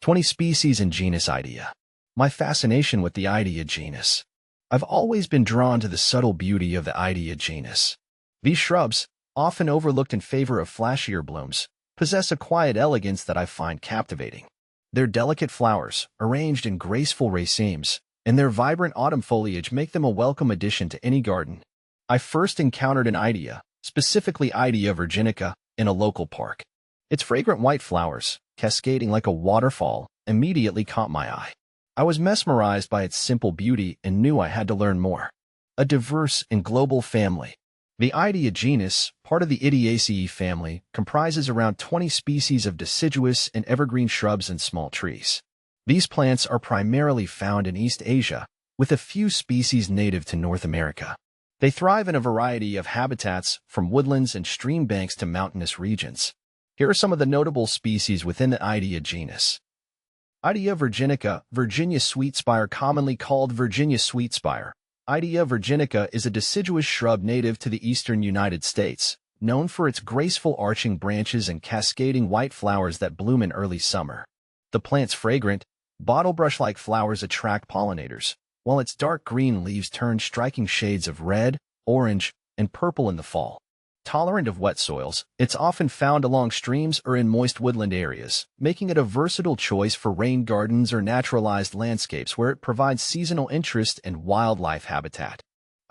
20 species in genus Itea. My fascination with the Itea genus. I've always been drawn to the subtle beauty of the Itea genus. These shrubs, often overlooked in favor of flashier blooms, possess a quiet elegance that I find captivating. Their delicate flowers, arranged in graceful racemes, and their vibrant autumn foliage make them a welcome addition to any garden. I first encountered an Itea, specifically Itea virginica, in a local park. Its fragrant white flowers, cascading like a waterfall, immediately caught my eye. I was mesmerized by its simple beauty and knew I had to learn more. A diverse and global family. The Itea genus, part of the Iteaceae family, comprises around 20 species of deciduous and evergreen shrubs and small trees. These plants are primarily found in East Asia, with a few species native to North America. They thrive in a variety of habitats, from woodlands and stream banks to mountainous regions. Here are some of the notable species within the Itea genus. Itea virginica, Virginia sweetspire, commonly called Virginia sweetspire. Itea virginica is a deciduous shrub native to the eastern United States, known for its graceful arching branches and cascading white flowers that bloom in early summer. The plant's fragrant, bottlebrush-like flowers attract pollinators, while its dark green leaves turn striking shades of red, orange, and purple in the fall. Tolerant of wet soils, it's often found along streams or in moist woodland areas, making it a versatile choice for rain gardens or naturalized landscapes where it provides seasonal interest and wildlife habitat.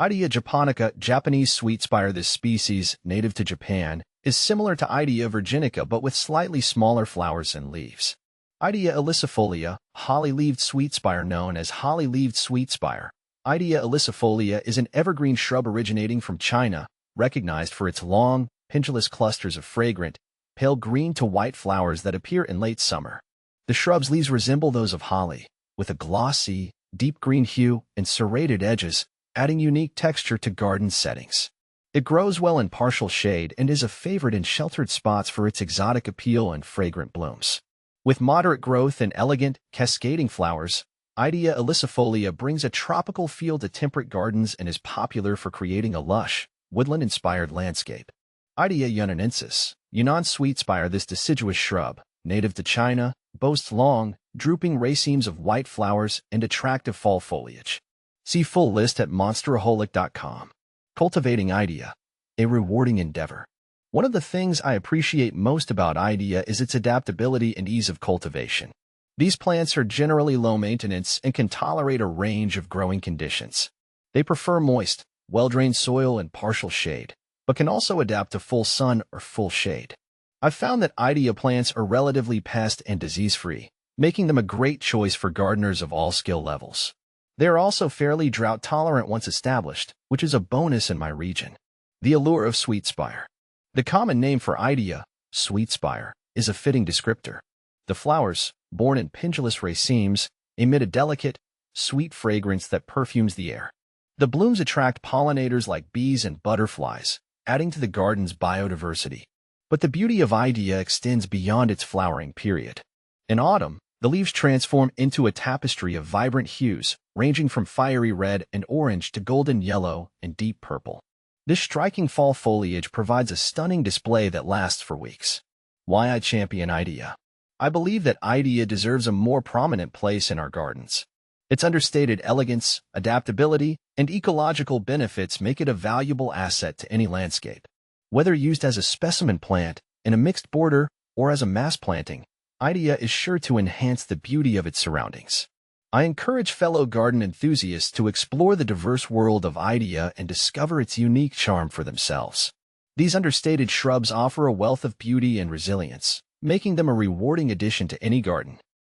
Itea japonica, Japanese sweetspire. This species, native to Japan, is similar to Itea virginica but with slightly smaller flowers and leaves. Itea ilicifolia, holly-leaved sweetspire. Known as holly-leaved sweetspire, Itea ilicifolia is an evergreen shrub originating from China, recognized for its long, pendulous clusters of fragrant, pale green to white flowers that appear in late summer. The shrub's leaves resemble those of holly, with a glossy, deep green hue and serrated edges, adding unique texture to garden settings. It grows well in partial shade and is a favorite in sheltered spots for its exotic appeal and fragrant blooms. With moderate growth and elegant, cascading flowers, Itea ilicifolia brings a tropical feel to temperate gardens and is popular for creating a lush, woodland-inspired landscape. Itea yunanensis, Yunnan sweetspire. This deciduous shrub, native to China, boasts long, drooping racemes of white flowers and attractive fall foliage. See full list at monsteraholic.com. Cultivating Itea, a rewarding endeavor. One of the things I appreciate most about Itea is its adaptability and ease of cultivation. These plants are generally low maintenance and can tolerate a range of growing conditions. They prefer moist, well-drained soil and partial shade, but can also adapt to full sun or full shade. I've found that Itea plants are relatively pest and disease-free, making them a great choice for gardeners of all skill levels. They are also fairly drought-tolerant once established, which is a bonus in my region. The allure of sweetspire. The common name for Itea, sweetspire, is a fitting descriptor. The flowers, borne in pendulous racemes, emit a delicate, sweet fragrance that perfumes the air. The blooms attract pollinators like bees and butterflies, adding to the garden's biodiversity. But the beauty of Itea extends beyond its flowering period. In autumn, the leaves transform into a tapestry of vibrant hues, ranging from fiery red and orange to golden yellow and deep purple. This striking fall foliage provides a stunning display that lasts for weeks. Why I champion Itea. I believe that Itea deserves a more prominent place in our gardens. Its understated elegance, adaptability, and ecological benefits make it a valuable asset to any landscape. Whether used as a specimen plant, in a mixed border, or as a mass planting, Itea is sure to enhance the beauty of its surroundings. I encourage fellow garden enthusiasts to explore the diverse world of Itea and discover its unique charm for themselves. These understated shrubs offer a wealth of beauty and resilience, making them a rewarding addition to any garden.